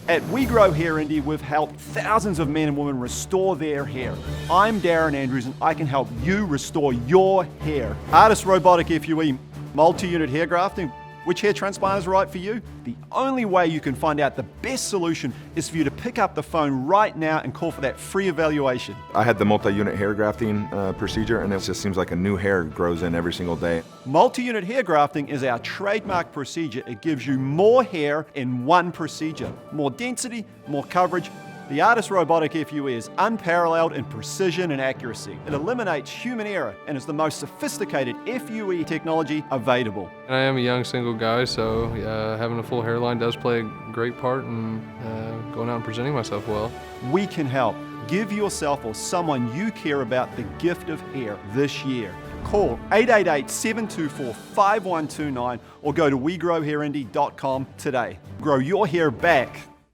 At We Grow Hair Indy, we've helped thousands of men and women restore their hair. I'm Darren Andrews and I can help you restore your hair. Artist Robotic FUE, multi-unit hair grafting. Which hair transplant is right for you? The only way you can find out the best solution is for you to pick up the phone right now and call for that free evaluation. I had the multi-unit hair grafting procedure, and it just seems like a new hair grows in every single day. Multi-unit hair grafting is our trademark procedure. It gives you more hair in one procedure. More density, more coverage. The Artist Robotic FUE is unparalleled in precision and accuracy. It eliminates human error and is the most sophisticated FUE technology available. And I am a young single guy, so having a full hairline does play a great part in going out and presenting myself well. We can help. Give yourself or someone you care about the gift of hair this year. Call 888-724-5129 or go to wegrowhairindy.com today. Grow your hair back